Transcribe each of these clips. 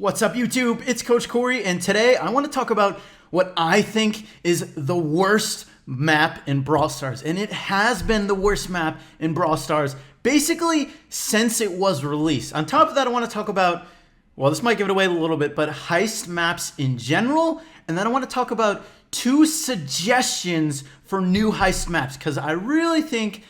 What's up, YouTube? It's Coach Cory, and today I want to talk about what I think is the worst map in Brawl Stars, and it has been the worst map in Brawl Stars basically since it was released. On top of that, I want to talk about, well, this might give it away a little bit, but heist maps in general, and then I want to talk about 2 suggestions for new heist maps, because I really think,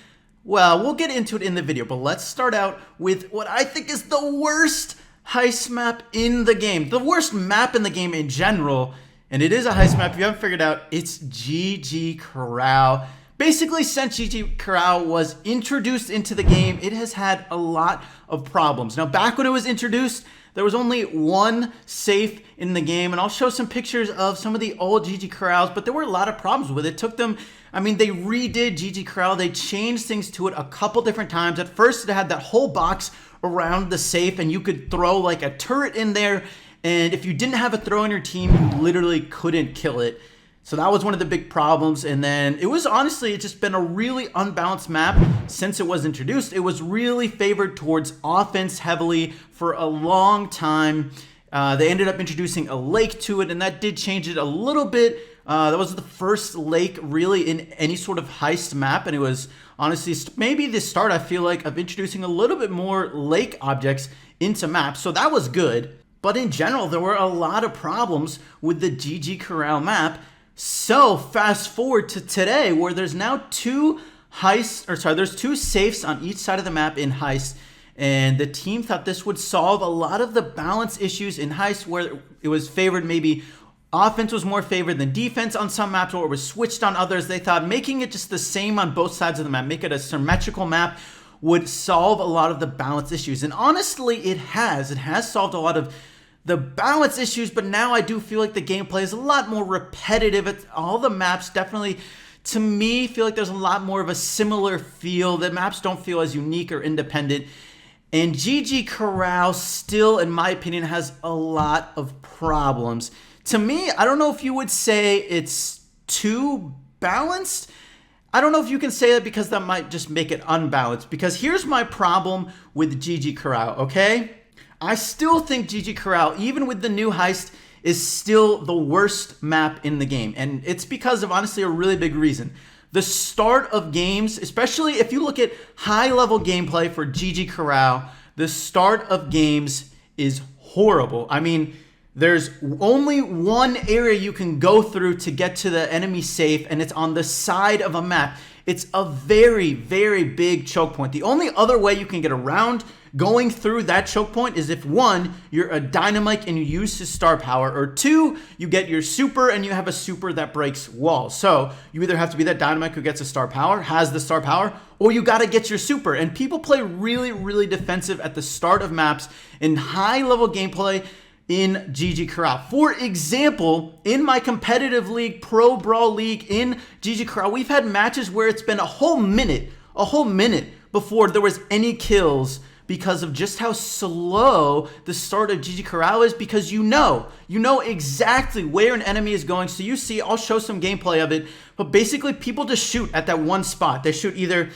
well, we'll get into it in the video, but let's start out with what I think is the worst heist map in the game. The worst map in the game in general, and it is a heist map. If you haven't figured out, it's GG Corral. Basically, since GG Corral was introduced into the game, it has had a lot of problems. Now, back when it was introduced, there was only one safe in the game, and I'll show some pictures of some of the old GG Corrals, but there were a lot of problems with it. It took them, I mean, they redid GG Corral. They changed things to it a couple different times. At first, it had that whole box around the safe, and you could throw like a turret in there, and if you didn't have a throw on your team, you literally couldn't kill it. So that was one of the big problems. And then it was honestly, it's just been a really unbalanced map since it was introduced. It was really favored towards offense heavily for a long time. They ended up introducing a lake to it, and that did change it a little bit. That was the first lake really in any sort of heist map, and it was honestly maybe the start, I feel like, of introducing a little bit more lake objects into maps. So that was good. But in general, there were a lot of problems with the GG Corral map. So fast forward to today, where there's now there's 2 safes on each side of the map in Heist, and the team thought this would solve a lot of the balance issues in Heist, where it was favored, maybe offense was more favored than defense on some maps, or it was switched on others. They thought making it just the same on both sides of the map, make it a symmetrical map, would solve a lot of the balance issues. And honestly, it has. It has solved a lot of the balance issues, but now I do feel like the gameplay is a lot more repetitive. All the maps definitely, to me, feel like there's a lot more of a similar feel. The maps don't feel as unique or independent. And GG Corral still, in my opinion, has a lot of problems. To me, I don't know if you would say it's too balanced. I don't know if you can say that, because that might just make it unbalanced. Because here's my problem with GG Corral, okay? I still think GG Corral, even with the new heist, is still the worst map in the game. And it's because of, honestly, a really big reason. The start of games, especially if you look at high-level gameplay for GG Corral, the start of games is horrible. I mean, there's only one area you can go through to get to the enemy safe, and it's on the side of a map. It's a very, very big choke point. The only other way you can get around going through that choke point is if, 1, you're a dynamite and you use his star power, or 2, you get your super and you have a super that breaks walls. So you either have to be that dynamite who gets a star power, has the star power, or you got to get your super. And people play really, really defensive at the start of maps in high-level gameplay in GG Corral. For example, in my competitive league, Pro Brawl League in GG Corral, we've had matches where it's been a whole minute before there was any kills, because of just how slow the start of GG Corral is, because you know exactly where an enemy is going. So you see, I'll show some gameplay of it, but basically people just shoot at that one spot. They shoot either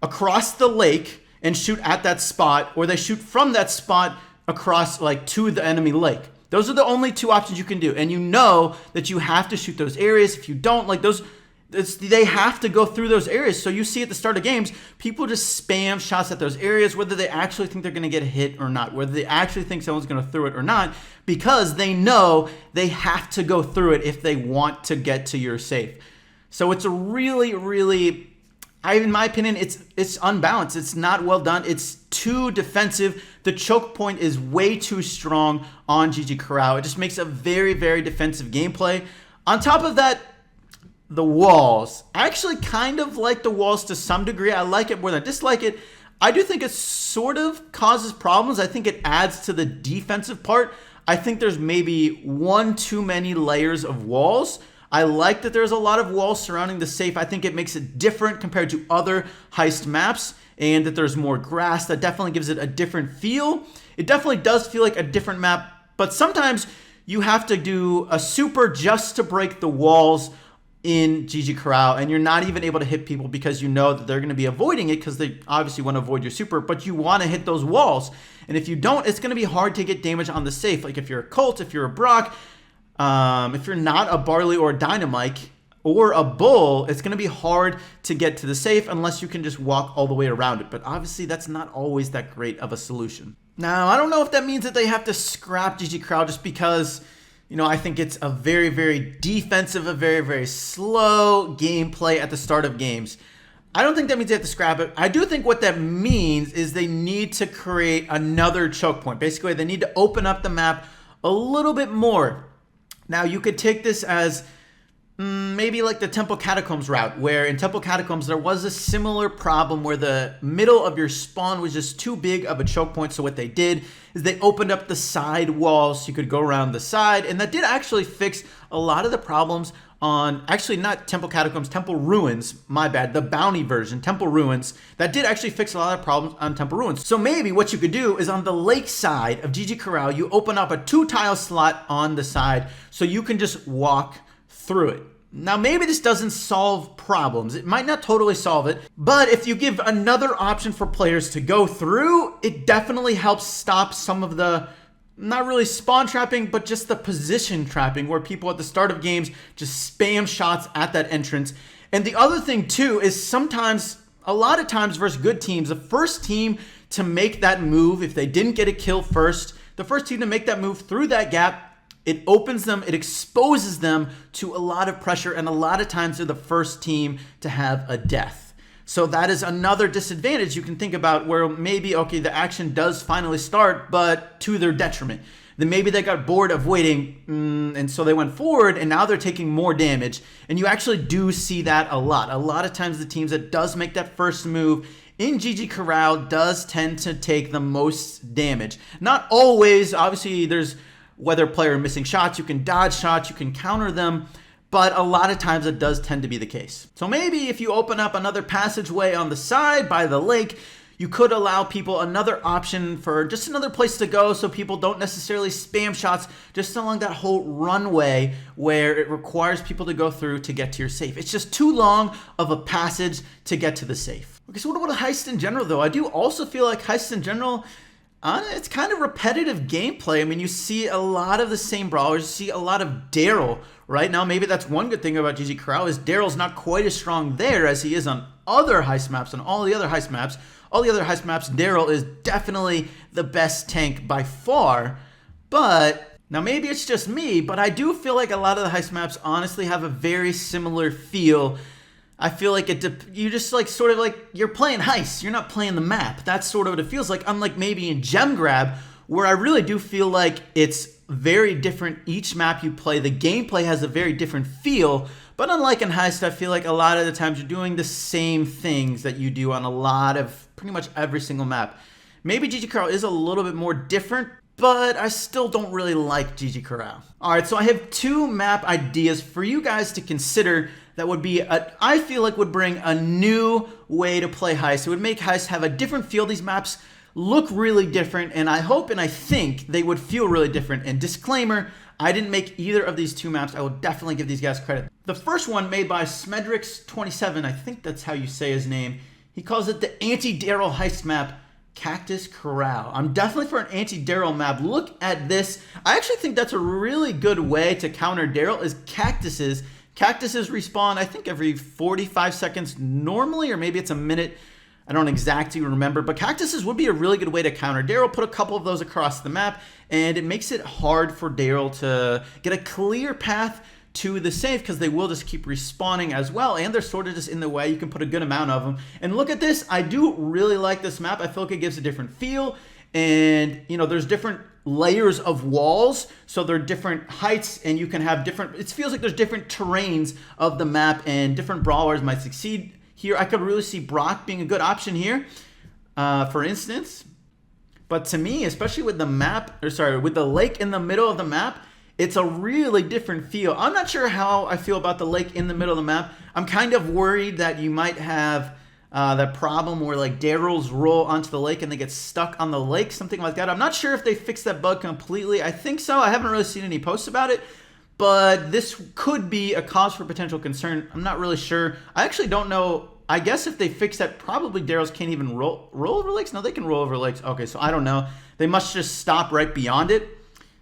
across the lake and shoot at that spot, or they shoot from that spot across like to the enemy lake. Those are the only 2 options you can do, and you know that you have to shoot those areas. If you don't, like those, they have to go through those areas. So you see at the start of games, people just spam shots at those areas, whether they actually think they're going to get hit or not, whether they actually think someone's going to throw it or not, because they know they have to go through it if they want to get to your safe. So it's a really, really, in my opinion, it's unbalanced. It's not well done. It's too defensive. The choke point is way too strong on GG Corral. It just makes a very, very defensive gameplay. On top of that, the walls. I actually kind of like the walls to some degree. I like it more than I dislike it. I do think it sort of causes problems. I think it adds to the defensive part. I think there's maybe 1 too many layers of walls. I like that there's a lot of walls surrounding the safe. I think it makes it different compared to other heist maps, and that there's more grass. That definitely gives it a different feel. It definitely does feel like a different map, but sometimes you have to do a super just to break the walls, in GG Corral, and you're not even able to hit people because you know that they're going to be avoiding it because they obviously want to avoid your super, but you want to hit those walls. And if you don't, it's going to be hard to get damage on the safe. Like if you're a Colt, if you're a Brock, if you're not a Barley or a Dynamite or a Bull, it's going to be hard to get to the safe unless you can just walk all the way around it. But obviously that's not always that great of a solution. Now, I don't know if that means that they have to scrap GG Corral just because, you know, I think it's a very, very defensive, a very, very slow gameplay at the start of games. I don't think that means they have to scrap it. I do think what that means is they need to create another choke point. Basically, they need to open up the map a little bit more. Now, you could take this as maybe like the Temple Catacombs route, where in Temple Catacombs there was a similar problem where the middle of your spawn was just too big of a choke point. So what they did is they opened up the side walls so you could go around the side, and that did actually fix a lot of the problems on, actually not Temple Catacombs, Temple Ruins, my bad, the bounty version, Temple Ruins. That did actually fix a lot of problems on Temple Ruins. So maybe what you could do is on the lake side of GG Corral, you open up a 2-tile slot on the side so you can just walk through it. Now, maybe this doesn't solve problems. It might not totally solve it, but if you give another option for players to go through, it definitely helps stop some of the, not really spawn trapping, but just the position trapping where people at the start of games just spam shots at that entrance. And the other thing too is sometimes, a lot of times versus good teams, the first team to make that move, if they didn't get a kill first, the first team to make that move through that gap, it opens them, it exposes them to a lot of pressure, and a lot of times they're the first team to have a death. So that is another disadvantage you can think about where maybe, okay, the action does finally start, but to their detriment. Then maybe they got bored of waiting, and so they went forward, and now they're taking more damage. And you actually do see that a lot. A lot of times the teams that does make that first move in GG Corral does tend to take the most damage. Not always, obviously there's whether player missing shots, you can dodge shots, you can counter them, but a lot of times it does tend to be the case. So maybe if you open up another passageway on the side by the lake, you could allow people another option for just another place to go so people don't necessarily spam shots just along that whole runway where it requires people to go through to get to your safe. It's just too long of a passage to get to the safe. Okay, so what about Heist in general though? I do also feel like Heist in general, it's kind of repetitive gameplay. I mean, you see a lot of the same brawlers. You see a lot of Darryl right now. Maybe that's one good thing about GG Corral is Darryl's not quite as strong there as he is on other heist maps and all the other heist maps. All the other heist maps, Darryl is definitely the best tank by far. But now maybe it's just me, but I do feel like a lot of the heist maps honestly have a very similar feel. I feel like you just like sort of like you're playing Heist. You're not playing the map. That's sort of what it feels like. Unlike maybe in Gem Grab, where I really do feel like it's very different each map you play. The gameplay has a very different feel. But unlike in Heist, I feel like a lot of the times you're doing the same things that you do on a lot of pretty much every single map. Maybe GG Corral is a little bit more different, but I still don't really like GG Corral. All right, so I have 2 map ideas for you guys to consider that would be, I feel like would bring a new way to play Heist. It would make Heist have a different feel. These maps look really different, and I hope and I think they would feel really different. And disclaimer, I didn't make either of these 2 maps. I will definitely give these guys credit. The first one made by Smedrix27, I think that's how you say his name. He calls it the Anti-Darryl Heist map, Cactus Corral. I'm definitely for an Anti-Darryl map. Look at this. I actually think that's a really good way to counter Darryl is cactuses. Cactuses respawn, I think, every 45 seconds normally, or maybe it's a minute. I don't exactly remember, but cactuses would be a really good way to counter Darryl. Put a couple of those across the map, and it makes it hard for Darryl to get a clear path to the safe because they will just keep respawning as well, and they're sort of just in the way. You can put a good amount of them. And look at this. I do really like this map. I feel like it gives a different feel, and, you know, there's different layers of walls, so they're different heights, and you can have different, it feels like there's different terrains of the map, and different brawlers might succeed here. I could really see Brock being a good option here, for instance. But to me, especially with the map, or sorry, with the lake in the middle of the map, it's a really different feel. I'm not sure how I feel about the lake in the middle of the map. I'm kind of worried that you might have that problem where like Darryl's roll onto the lake and they get stuck on the lake, something like that. I'm not sure if they fixed that bug completely. I think so. I haven't really seen any posts about it, but this could be a cause for potential concern. I'm not really sure. I actually don't know. I guess if they fix that, probably Darryls can't even roll over lakes. No, they can roll over lakes. Okay, so I don't know. They must just stop right beyond it.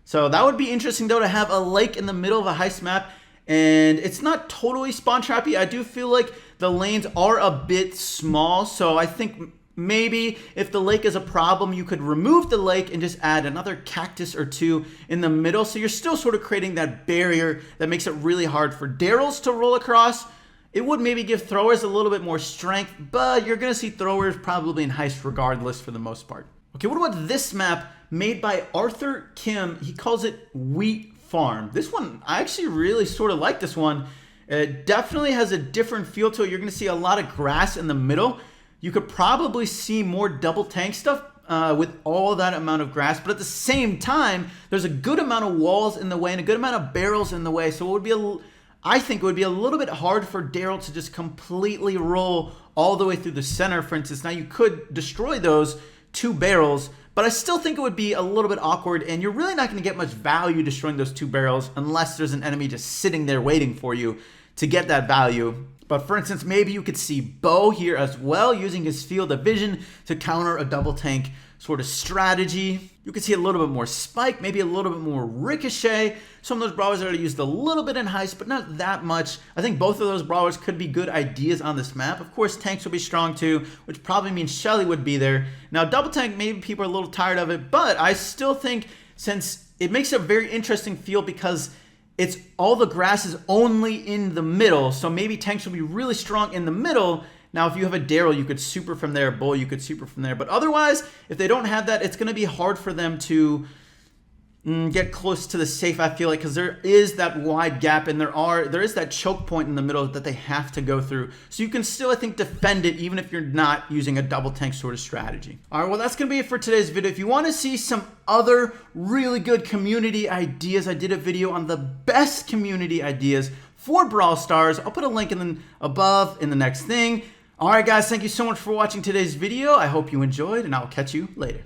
So that would be interesting, though, to have a lake in the middle of a heist map. And it's not totally spawn trappy. I do feel like the lanes are a bit small. So I think maybe if the lake is a problem, you could remove the lake and just add another cactus or two in the middle. So you're still sort of creating that barrier that makes it really hard for Darryls to roll across. It would maybe give throwers a little bit more strength, but you're going to see throwers probably in Heist regardless for the most part. Okay, what about this map made by Arthur Kim? He calls it Wheat Farm. This one, I actually really sort of like this one. It definitely has a different feel to it. You're going to see a lot of grass in the middle. You could probably see more double tank stuff with all that amount of grass, but at the same time, there's a good amount of walls in the way and a good amount of barrels in the way, so it would be I think it would be a little bit hard for Darryl to just completely roll all the way through the center, for instance. Now, you could destroy those 2 barrels, but I still think it would be a little bit awkward, and you're really not going to get much value destroying those 2 barrels unless there's an enemy just sitting there waiting for you to get that value. But for instance, maybe you could see Bo here as well, using his field of vision to counter a double tank sort of strategy. You could see a little bit more spike, maybe a little bit more ricochet. Some of those brawlers are used a little bit in Heist, but not that much. I think both of those brawlers could be good ideas on this map. Of course, tanks will be strong too, which probably means Shelly would be there. Now, double tank, maybe people are a little tired of it, but I still think since it makes a very interesting feel because it's all the grass is only in the middle, so maybe tanks will be really strong in the middle. Now, if you have a Darryl, you could super from there. Bull, you could super from there. But otherwise, if they don't have that, it's going to be hard for them to get close to the safe, I feel like, because there is that wide gap and there is that choke point in the middle that they have to go through. So you can still, I think, defend it even if you're not using a double tank sort of strategy. All right, well, that's going to be it for today's video. If you want to see some other really good community ideas, I did a video on the best community ideas for Brawl Stars. I'll put a link above in the next thing. All right, guys, thank you so much for watching today's video. I hope you enjoyed, and I'll catch you later.